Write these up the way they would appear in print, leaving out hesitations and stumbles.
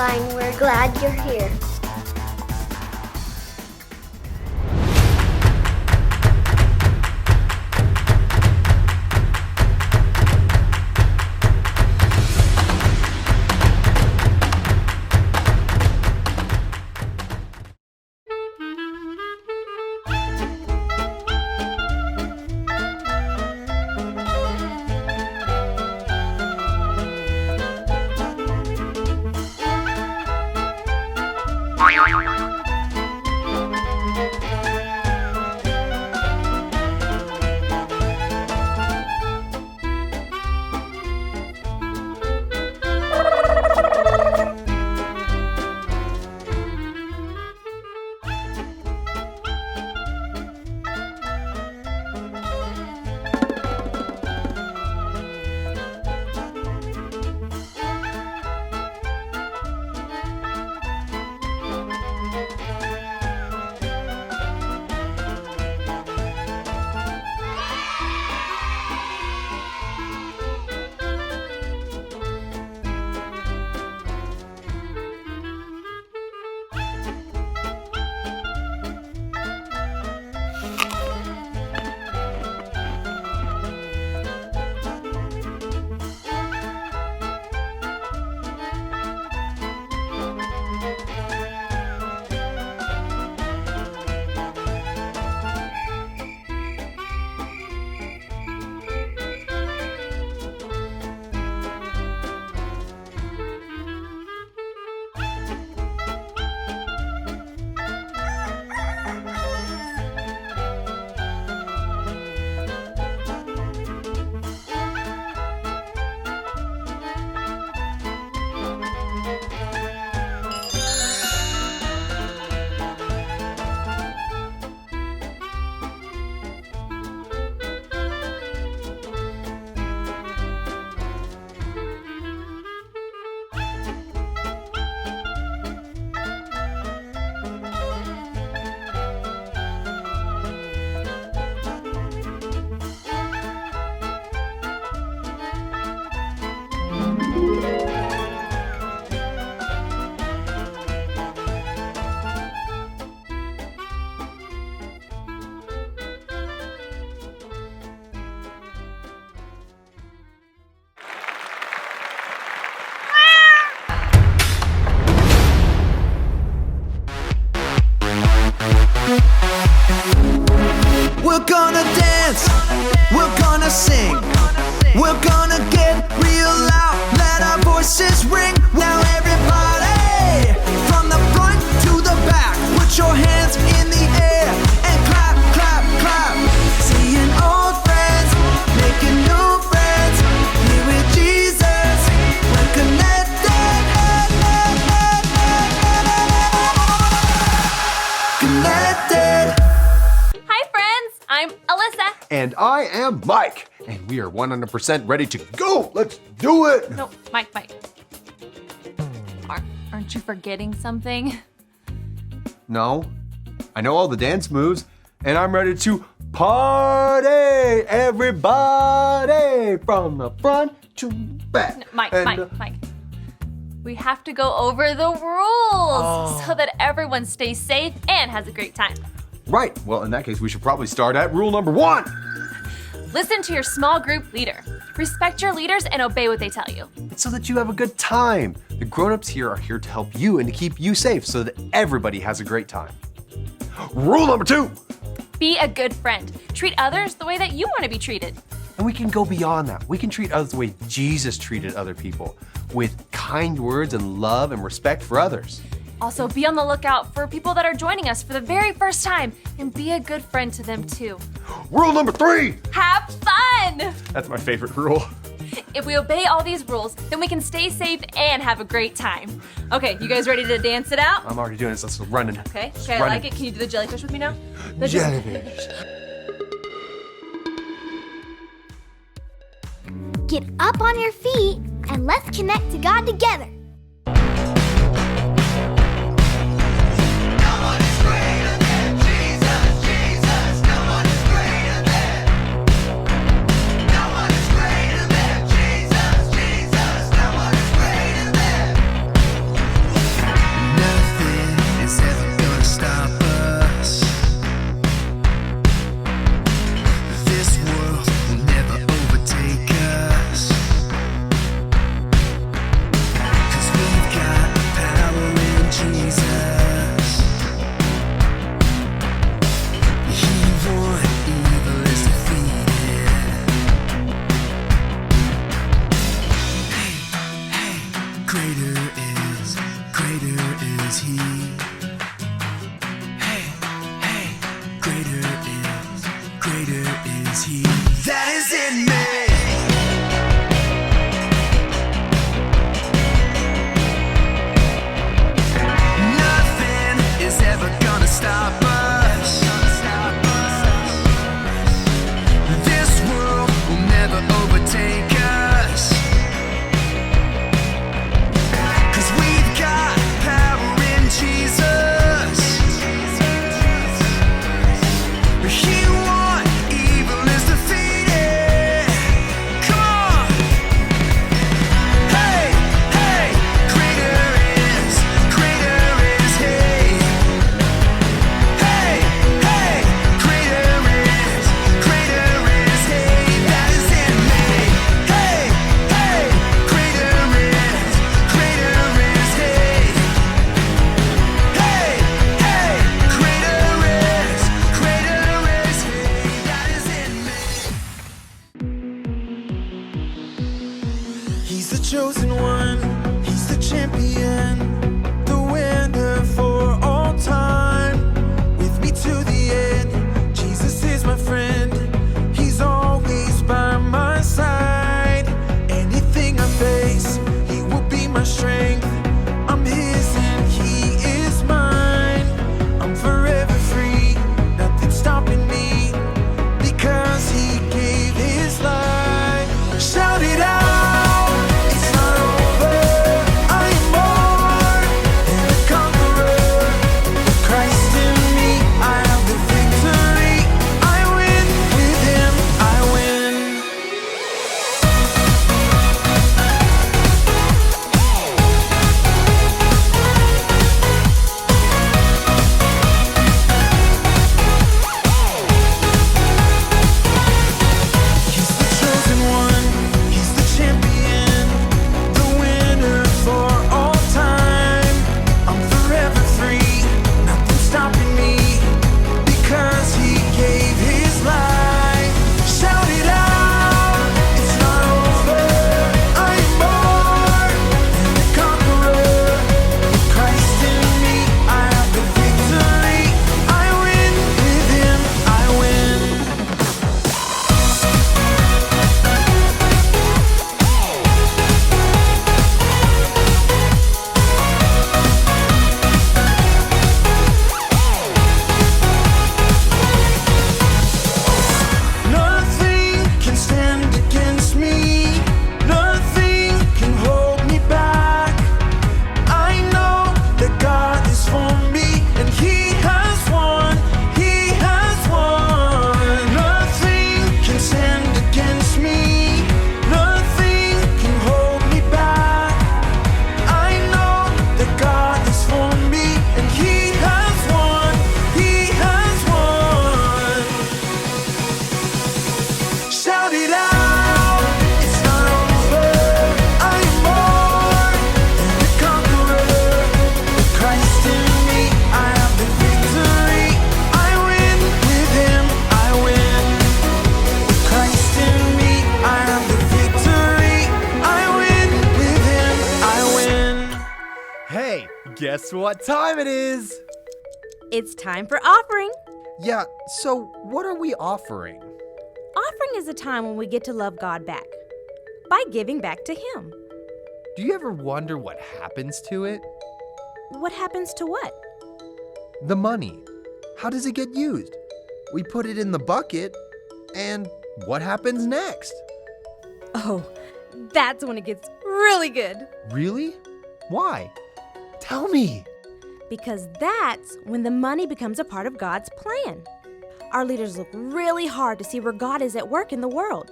MovementChurch.online. We're glad you're here. We're gonna dance, we're gonna sing, we're gonna get real loud, let our voices ring. Now everybody, from the front to the back, put your hands in the air and clap, clap, clap. Seeing old friends, making new friends, here with Jesus, we're connected. Connected. I'm Alyssa. And I am Mike. And we are 100% ready to go. Let's do it. No, Mike. Aren't you forgetting something? No, I know all the dance moves, and I'm ready to party, everybody, from the front to back. No, Mike. We have to go over the rules so that everyone stays safe and has a great time. Right. Well, in that case, we should probably start at rule number 1. Listen to your small group leader. Respect your leaders and obey what they tell you. It's so that you have a good time. The grown-ups here are here to help you and to keep you safe so that everybody has a great time. Rule number 2. Be a good friend. Treat others the way that you want to be treated. And we can go beyond that. We can treat others the way Jesus treated other people, with kind words and love and respect for others. Also, be on the lookout for people that are joining us for the very first time and be a good friend to them too. Rule number 3. Have fun! That's my favorite rule. If we obey all these rules, then we can stay safe and have a great time. Okay, you guys ready to dance it out? I'm already doing this. Let's run. Okay, I like it. Can you do the jellyfish with me now? The Jellyfish. Get up on your feet and let's connect to God together. He's the chosen one, he's the champion, the winner for all time. With me to the end, Jesus is my friend, he's always by my side. Anything I face, he will be my strength. I'm his and he is mine. I'm forever free, nothing stopping me, because he gave his life. Shout it out, it's not over. I am more than a conqueror. With Christ in me, I have the victory. I win with him, I win. He's the chosen one, he's the champion, the winner for all time. I'm forever free, nothing stopping me, because he gave his life. Shout it out, it's not over. I am more than a conqueror. With Christ in me, I have the victory. I win with him, I win. Nothing can stand against me. Nothing can hold me back. I know that God is for me, and he has won. He has won. Nothing can stand against me. Nothing can hold me back. I know that God is for me, and he has won. He has won. Shout it out, it's not over. I am more than a conqueror. With Christ in me, I have the victory. I win with him, I win. With Christ in me, I have the victory. I win with him, I win. Hey, guess what time it is? It's time for offering. Yeah, so what are we offering? Offering is a time when we get to love God back by giving back to Him. Do you ever wonder what happens to it? What happens to what? The money. How does it get used? We put it in the bucket, and what happens next? Oh, that's when it gets really good. Really? Why? Tell me. Because that's when the money becomes a part of God's plan. Our leaders look really hard to see where God is at work in the world.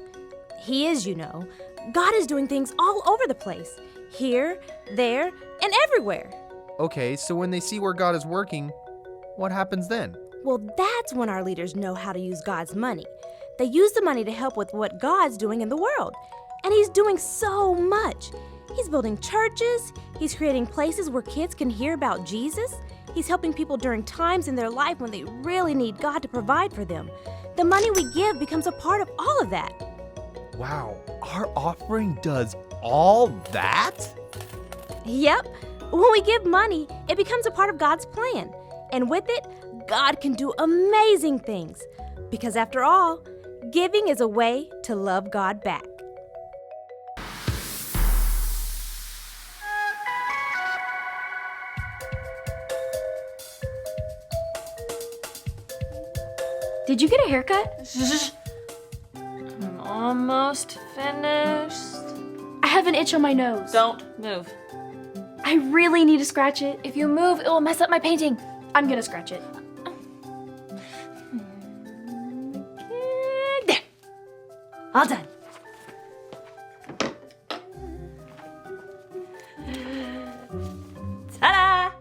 He is, you know. God is doing things all over the place. Here, there, and everywhere. Okay, so when they see where God is working, what happens then? Well, that's when our leaders know how to use God's money. They use the money to help with what God's doing in the world. And He's doing so much. He's building churches. He's creating places where kids can hear about Jesus. He's helping people during times in their life when they really need God to provide for them. The money we give becomes a part of all of that. Wow, our offering does all that? Yep. When we give money, it becomes a part of God's plan. And with it, God can do amazing things. Because after all, giving is a way to love God back. Did you get a haircut? I'm almost finished. I have an itch on my nose. Don't move. I really need to scratch it. If you move, it will mess up my painting. I'm gonna scratch it. There. All done. Ta-da!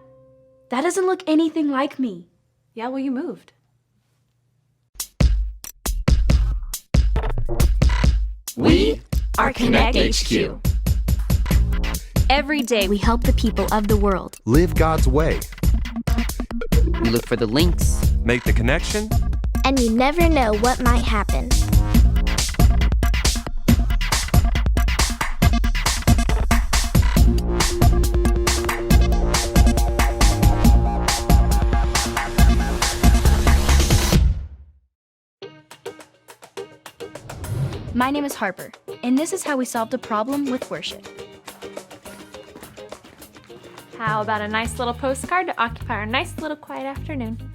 That doesn't look anything like me. Yeah, well, you moved. We are Connect HQ. Every day we help the people of the world. Live God's way. We look for the links. Make the connection. And you never know what might happen. My name is Harper, and this is how we solved a problem with worship. How about a nice little postcard to occupy our nice little quiet afternoon?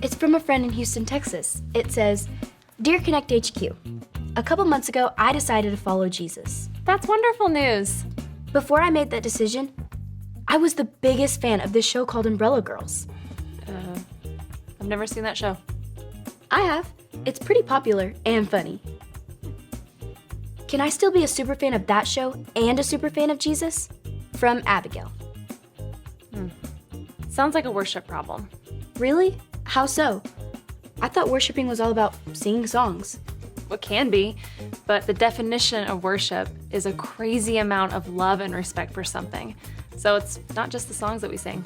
It's from a friend in Houston, Texas. It says, Dear Connect HQ, a couple months ago, I decided to follow Jesus. That's wonderful news. Before I made that decision, I was the biggest fan of this show called Umbrella Girls. I've never seen that show. I have. It's pretty popular and funny. Can I still be a super fan of that show and a super fan of Jesus? From Abigail. Sounds like a worship problem. Really? How so? I thought worshiping was all about singing songs. What can be, but the definition of worship is a crazy amount of love and respect for something. So it's not just the songs that we sing.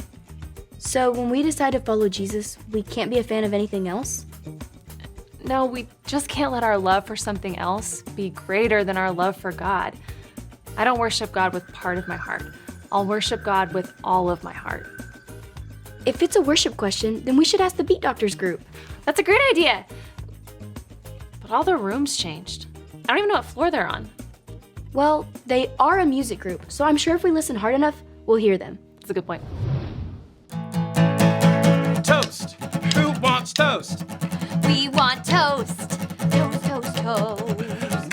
So when we decide to follow Jesus, we can't be a fan of anything else? No, we just can't let our love for something else be greater than our love for God. I don't worship God with part of my heart. I'll worship God with all of my heart. If it's a worship question, then we should ask the Beat Doctors group. That's a great idea. But all their rooms changed. I don't even know what floor they're on. Well, they are a music group, so I'm sure if we listen hard enough, we'll hear them. That's a good point. Toast. Who wants toast? We want toast. Toast, toast, toast.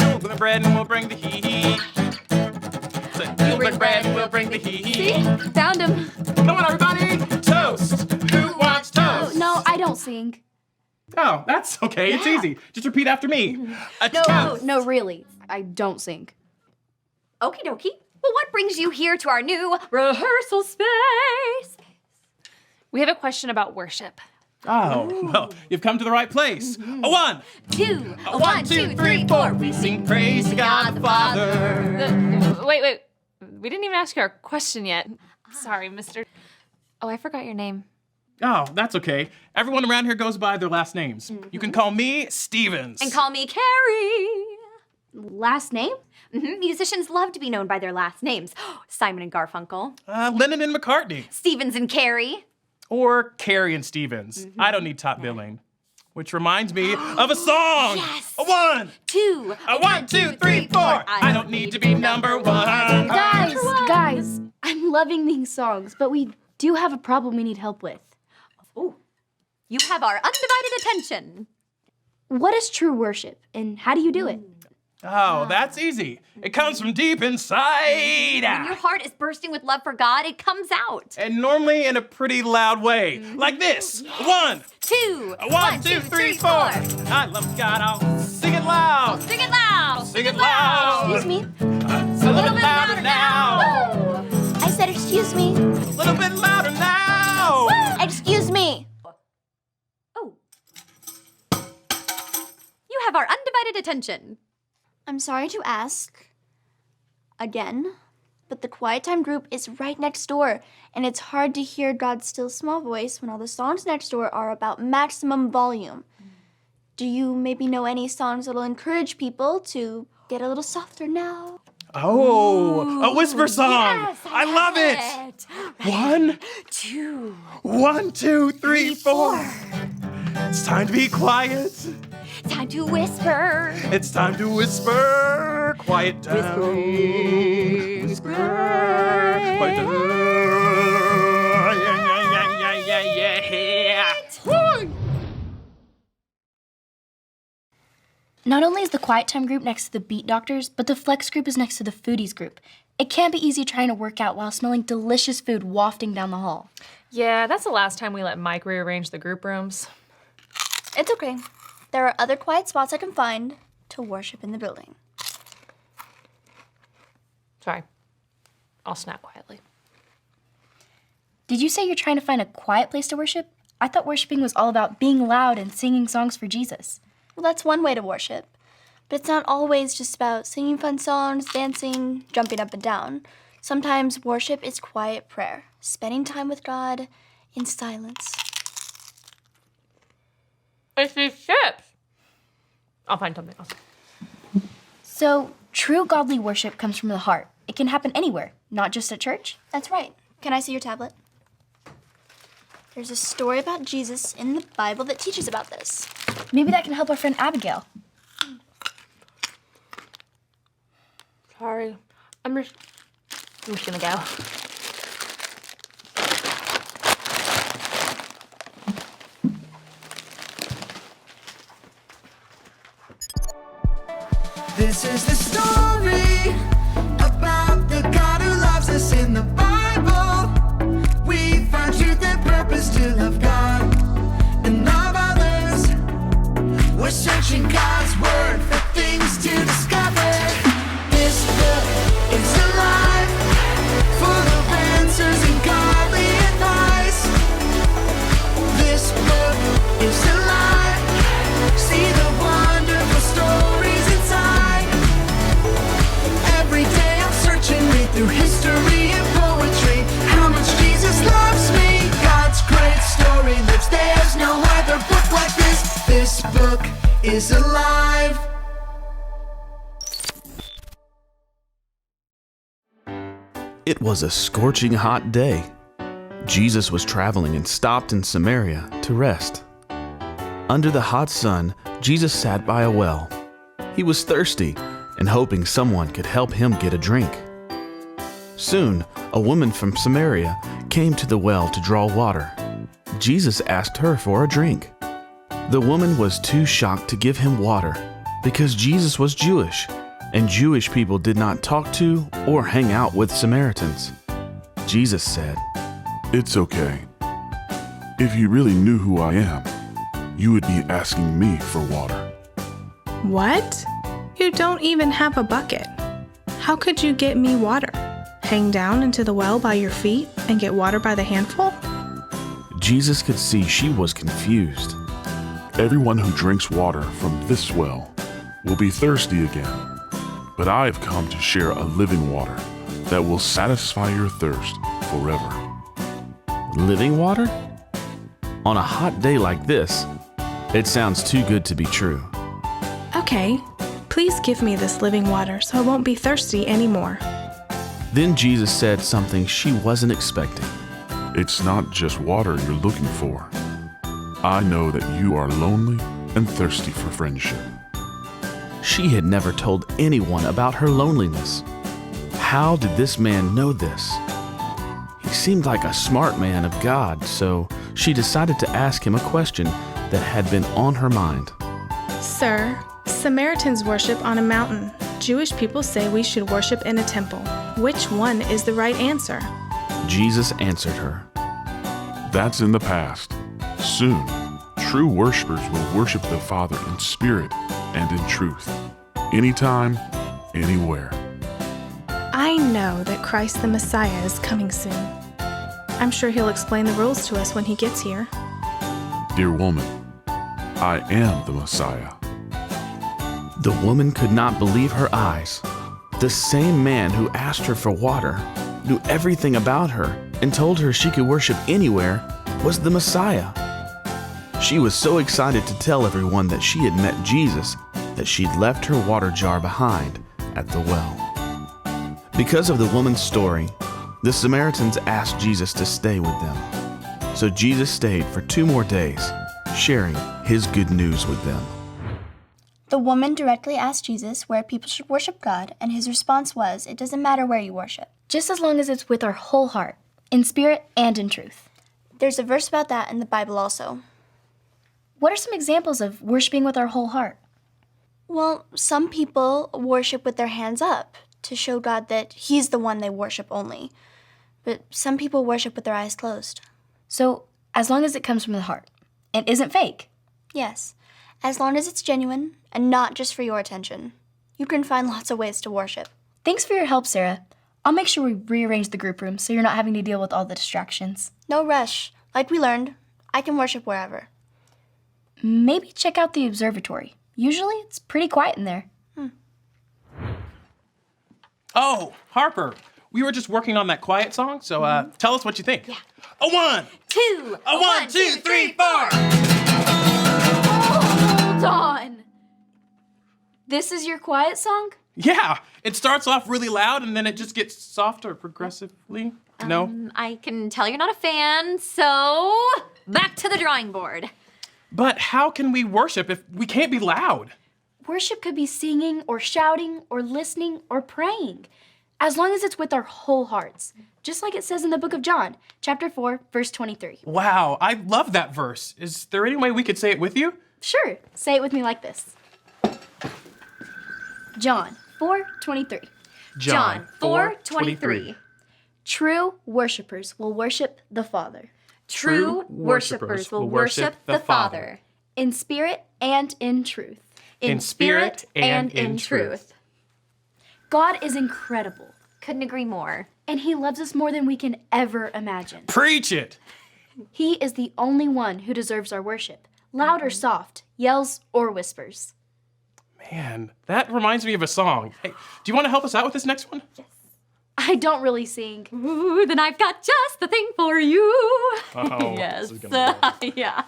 You'll bring the bread and we'll bring the heat. You'll bring bread and we'll bring the heat. Found him. Come on, everybody. Toast. Who wants toast? No, I don't sing. Oh, that's okay. It's easy. Just repeat after me. A toast. No, really. I don't sing. Okie dokie. Well, what brings you here to our new rehearsal space? We have a question about worship. Oh, well, you've come to the right place. A one. Two. A one, two, three, four. We sing praise to God the Father. Wait. We didn't even ask you our question yet. Sorry, mister. Oh, I forgot your name. Oh, that's okay. Everyone around here goes by their last names. You can call me Stevens. And call me Carrie. Last name? Musicians love to be known by their last names. Simon and Garfunkel. Lennon and McCartney. Stevens and Carrie. Or Carrie and Stevens. I don't need top billing. Which reminds me of a song. Yes. A one. Two. A one, two, three, four. I don't need to be number one. Guys, I'm loving these songs, but we do have a problem we need help with. Ooh. You have our undivided attention. What is true worship, and how do you do it? Oh, that's easy. It comes from deep inside. When your heart is bursting with love for God, it comes out. And normally in a pretty loud way. Like this. One. Two. A one, two, three, four. I love God. I'll sing it loud. Sing it loud. Sing it loud. Excuse me? A little bit louder now. I said excuse me. A little bit louder now. Excuse me. Oh. You have our undivided attention. I'm sorry to ask again, but the Quiet Time group is right next door, and it's hard to hear God's still small voice when all the songs next door are about maximum volume. Do you maybe know any songs that'll encourage people to get a little softer now? Oh, a whisper song. Yes, I love it. One, Two. 1, 2, 3, 4. It's time to be quiet. Time to whisper. It's time to whisper. Quiet down. Whisper. Quiet down. Yeah. Not only is the Quiet Time group next to the Beat Doctors, but the Flex group is next to the Foodies group. It can't be easy trying to work out while smelling delicious food wafting down the hall. Yeah, that's the last time we let Mike rearrange the group rooms. It's okay. There are other quiet spots I can find to worship in the building. Sorry. I'll snap quietly. Did you say you're trying to find a quiet place to worship? I thought worshiping was all about being loud and singing songs for Jesus. Well, that's one way to worship. But it's not always just about singing fun songs, dancing, jumping up and down. Sometimes worship is quiet prayer, spending time with God in silence. It's these ships. I'll find something else. So, true godly worship comes from the heart. It can happen anywhere, not just at church. That's right. Can I see your tablet? There's a story about Jesus in the Bible that teaches about this. Maybe that can help our friend Abigail. Sorry. I'm just gonna go. This is the story about the God who loves us in the Bible. We find truth and purpose to love God and love others. We're searching God's word for things to discover. This book is alive, full of answers and godly advice. This book is alive. See the wonderful stories inside. Every day I'm searching, read through history and poetry. How much Jesus loves me. God's great story lives. There's no other book like this. This book is alive. It was a scorching hot day. Jesus was traveling and stopped in Samaria to rest. Under the hot sun, Jesus sat by a well. He was thirsty and hoping someone could help him get a drink. Soon, a woman from Samaria came to the well to draw water. Jesus asked her for a drink. The woman was too shocked to give him water because Jesus was Jewish, and Jewish people did not talk to or hang out with Samaritans. Jesus said, "It's okay. If you really knew who I am, you would be asking me for water." What? You don't even have a bucket. How could you get me water? Hang down into the well by your feet and get water by the handful? Jesus could see she was confused. Everyone who drinks water from this well will be thirsty again. But I have come to share a living water that will satisfy your thirst forever. Living water? On a hot day like this, it sounds too good to be true. Okay, please give me this living water so I won't be thirsty anymore. Then Jesus said something she wasn't expecting. It's not just water you're looking for. I know that you are lonely and thirsty for friendship. She had never told anyone about her loneliness. How did this man know this? He seemed like a smart man of God, so she decided to ask him a question that had been on her mind. Sir, Samaritans worship on a mountain. Jewish people say we should worship in a temple. Which one is the right answer? Jesus answered her. That's in the past. Soon, true worshipers will worship the Father in spirit and in truth. Anytime, anywhere. I know that Christ the Messiah is coming soon. I'm sure he'll explain the rules to us when he gets here. Dear woman, I am the Messiah. The woman could not believe her eyes. The same man who asked her for water, knew everything about her, and told her she could worship anywhere, was the Messiah. She was so excited to tell everyone that she had met Jesus that she'd left her water jar behind at the well. Because of the woman's story, the Samaritans asked Jesus to stay with them. So Jesus stayed for 2 more days, sharing his good news with them. The woman directly asked Jesus where people should worship God, and his response was, "It doesn't matter where you worship. Just as long as it's with our whole heart, in spirit and in truth." There's a verse about that in the Bible also. What are some examples of worshiping with our whole heart? Well, some people worship with their hands up to show God that he's the one they worship only. But some people worship with their eyes closed. So, as long as it comes from the heart and isn't fake? Yes, as long as it's genuine and not just for your attention. You can find lots of ways to worship. Thanks for your help, Sarah. I'll make sure we rearrange the group room so you're not having to deal with all the distractions. No rush. Like we learned, I can worship wherever. Maybe check out the observatory. Usually it's pretty quiet in there. Oh, Harper, we were just working on that quiet song, so tell us what you think. Yeah. A 1, 2, a 1, 2, 3, 4. Hold on. This is your quiet song? Yeah, it starts off really loud and then it just gets softer progressively. No? I can tell you're not a fan, so back to the drawing board. But how can we worship if we can't be loud? Worship could be singing or shouting or listening or praying, as long as it's with our whole hearts, just like it says in the book of John, chapter 4, verse 23. Wow, I love that verse. Is there any way we could say it with you? Sure, say it with me like this. John 4:23. John 4:23. True worshipers will worship the Father. True worshipers will worship the Father. In spirit and in truth. In spirit and in truth. God is incredible. Couldn't agree more. And he loves us more than we can ever imagine. Preach it! He is the only one who deserves our worship, loud or soft, yells or whispers. Man, that reminds me of a song. Hey, do you want to help us out with this next one? Yes. I don't really sing. Ooh, then I've got just the thing for you. Oh, yes. this is gonna be Yeah.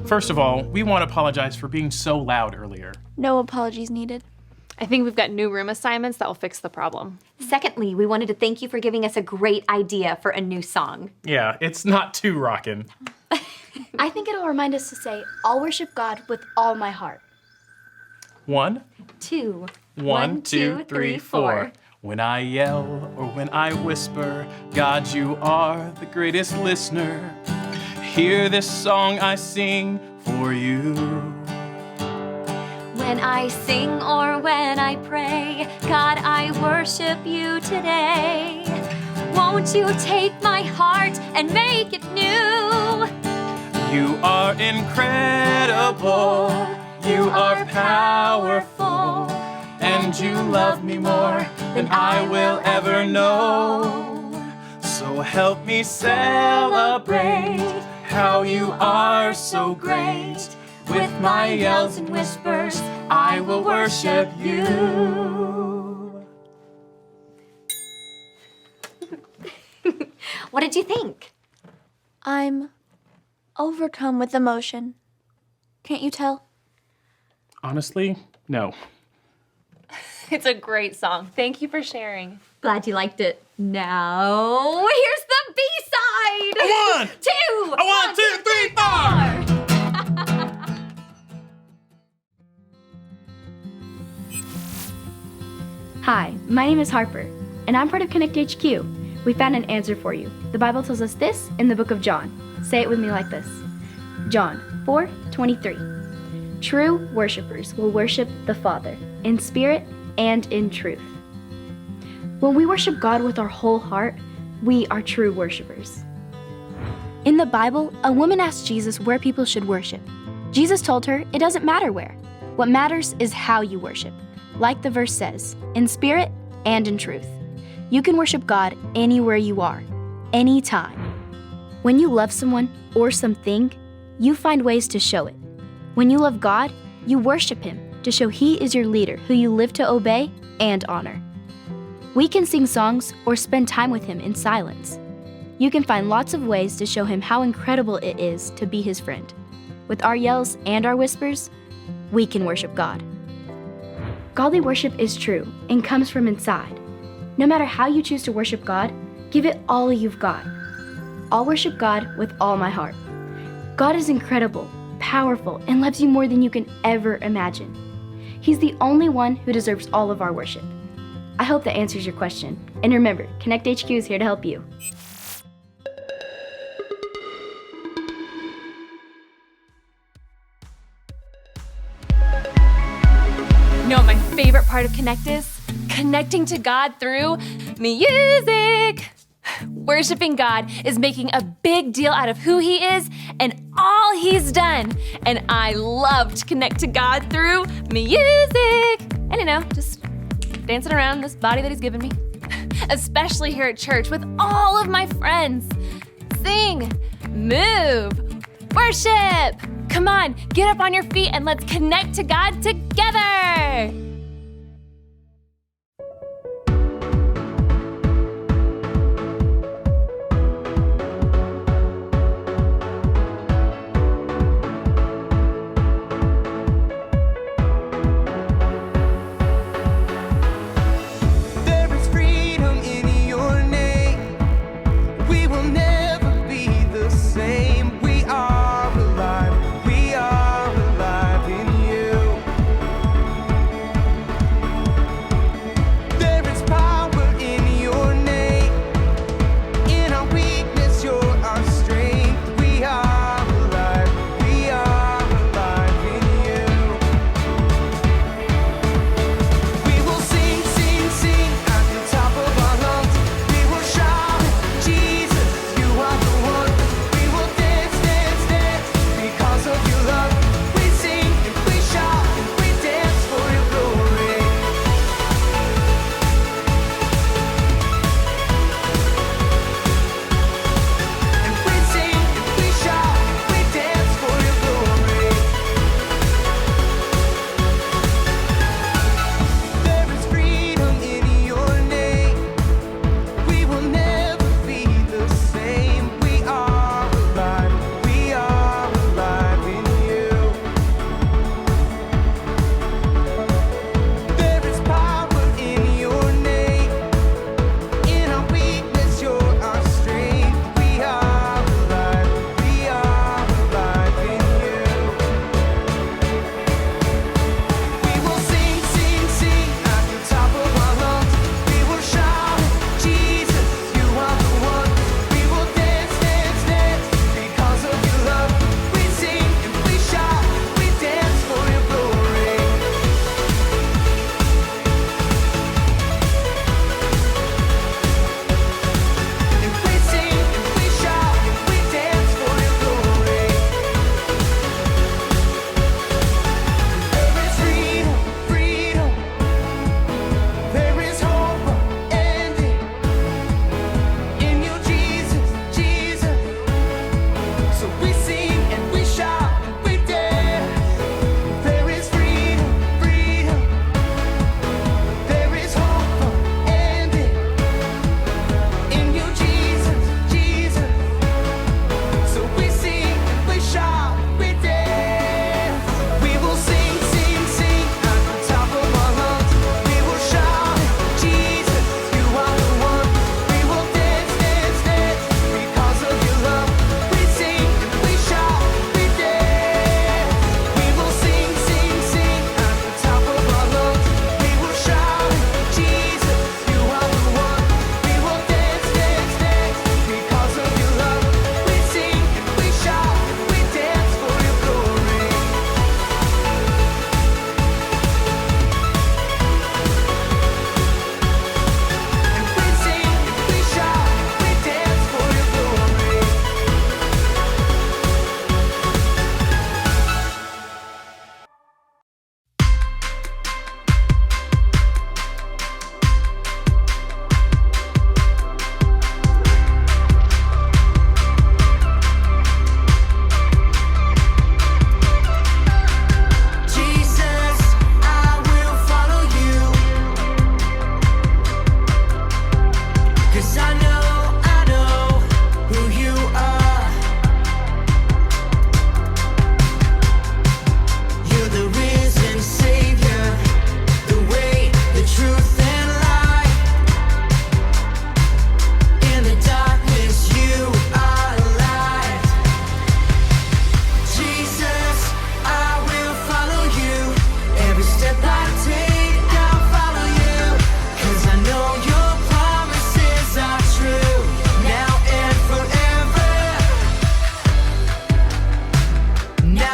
First of all, we want to apologize for being so loud earlier. No apologies needed. I think we've got new room assignments that will fix the problem. Secondly, we wanted to thank you for giving us a great idea for a new song. Yeah, it's not too rockin'. I think it'll remind us to say, I'll worship God with all my heart. 1, 2, 1, 2, 3, 4. When I yell or when I whisper, God, you are the greatest listener. Hear this song I sing for you. When I sing or when I pray, God, I worship you today. Won't you take my heart and make it new? You are incredible, you are powerful, and you love me more than I will ever know. So help me celebrate how you are so great. With my yells and whispers, I will worship you. What did you think? I'm overcome with emotion. Can't you tell? Honestly, no. It's a great song. Thank you for sharing. Glad you liked it. Now, here's the B-side! 1, 2, 1, 2, 3, 4! Hi, my name is Harper, and I'm part of Connect HQ. We found an answer for you. The Bible tells us this in the book of John. Say it with me like this. John 4:23. True worshipers will worship the Father in spirit and in truth. When we worship God with our whole heart, we are true worshipers. In the Bible, a woman asked Jesus where people should worship. Jesus told her it doesn't matter where. What matters is how you worship. Like the verse says, in spirit and in truth. You can worship God anywhere you are, anytime. When you love someone or something, you find ways to show it. When you love God, you worship Him to show He is your leader who you live to obey and honor. We can sing songs or spend time with Him in silence. You can find lots of ways to show Him how incredible it is to be His friend. With our yells and our whispers, we can worship God. Godly worship is true and comes from inside. No matter how you choose to worship God, give it all you've got. I'll worship God with all my heart. God is incredible, powerful, and loves you more than you can ever imagine. He's the only one who deserves all of our worship. I hope that answers your question. And remember, Connect HQ is here to help you. You know what my favorite part of Connect is? Connecting to God through music. Worshiping God is making a big deal out of who He is and all He's done. And I love to connect to God through music. And you know, just dancing around this body that He's given me. Especially here at church with all of my friends. Sing, move, worship. Come on, get up on your feet and let's connect to God together. There is freedom in your name. We will never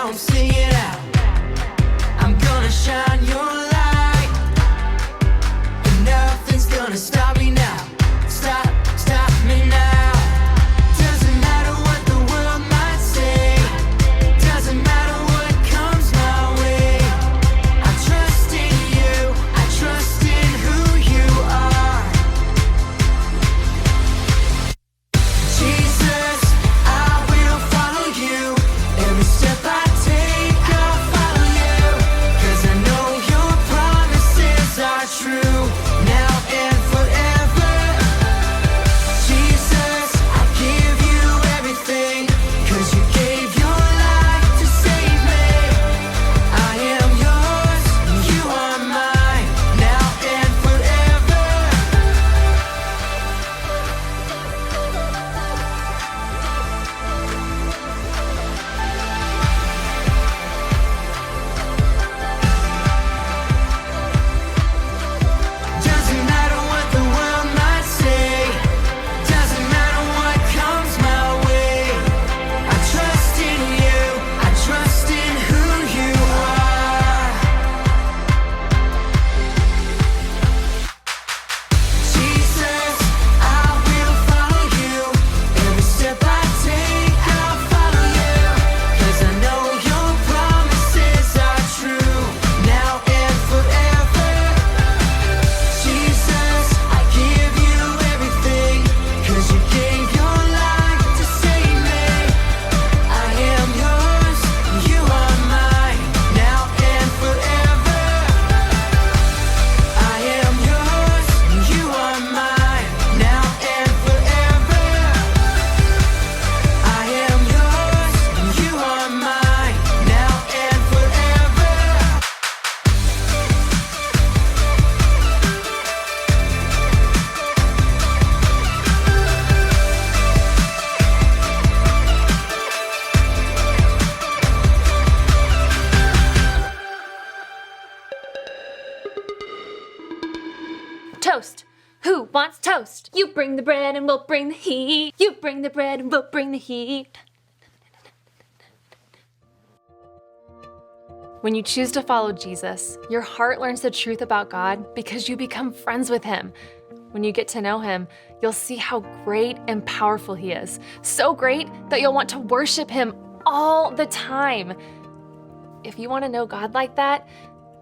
come sing it out. I'm gonna shine your light, and nothing's gonna stop me now. Stop me now. Doesn't matter what the world might say. Doesn't matter what comes my way. I trust in you. I trust in who you are. Jesus, I will follow you. Every step I take, I'll follow you. 'Cause I know your promises are true, now and forever. Jesus, I give you everything, 'cause you gave your life to save me. I am yours, you are mine, now and forever. Doesn't matter what the world might say. Doesn't matter what comes my way. I trust in you. I trust in who you are. Jesus, I will follow you. Every step I take, I'll follow you. 'Cause I know your promises are true, now and forever. Jesus, I give you everything, 'cause you gave your life to save me. I am yours, you are mine, now and forever. I am yours, you are mine, now and forever. I am yours, you are mine, now and forever. Toast. Who wants toast? You bring the bread and we'll bring the heat. You bring the bread and we'll bring the heat. When you choose to follow Jesus, your heart learns the truth about God because you become friends with Him. When you get to know Him, you'll see how great and powerful He is. So great that you'll want to worship Him all the time. If you want to know God like that,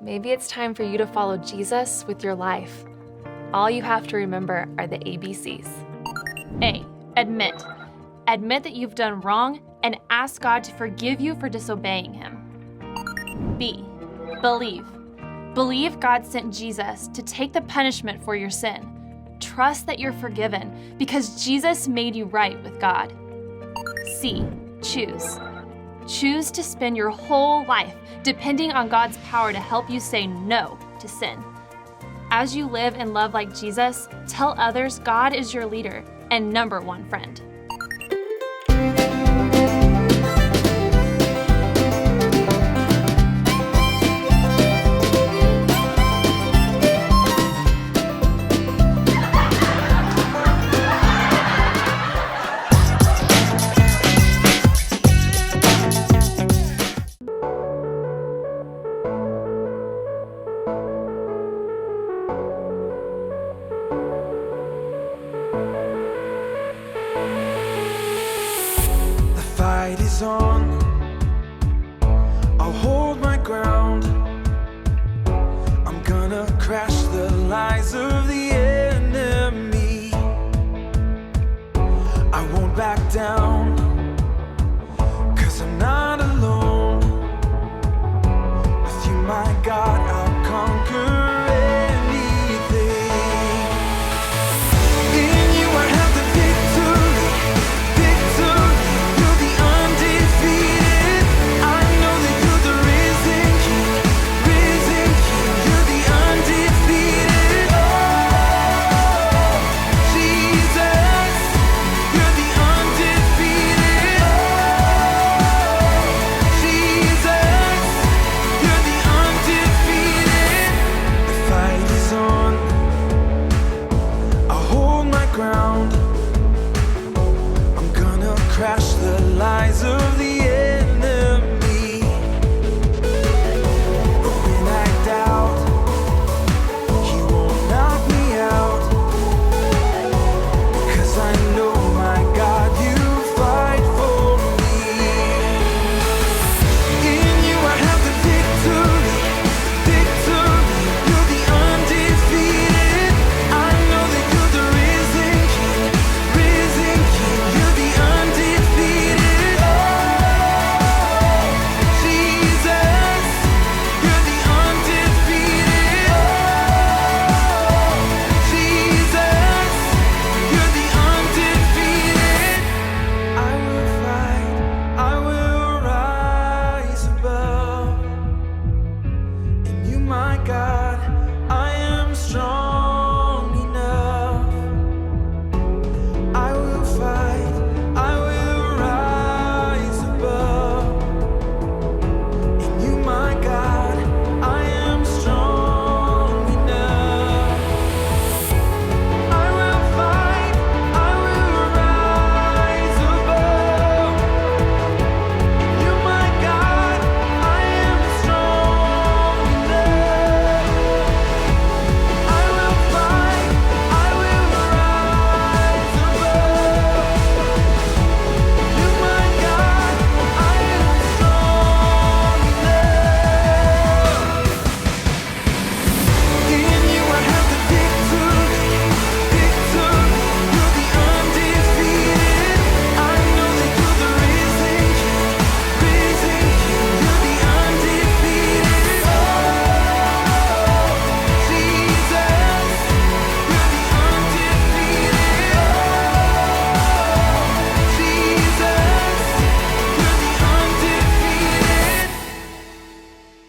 maybe it's time for you to follow Jesus with your life. All you have to remember are the ABCs. A. Admit. Admit that you've done wrong and ask God to forgive you for disobeying Him. B. Believe. Believe God sent Jesus to take the punishment for your sin. Trust that you're forgiven because Jesus made you right with God. C. Choose. Choose to spend your whole life depending on God's power to help you say no to sin. As you live and love like Jesus, tell others God is your leader and number one friend.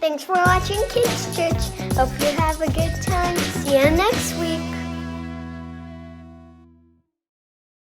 Thanks for watching Kids Church. Hope you have a good time. See you next week.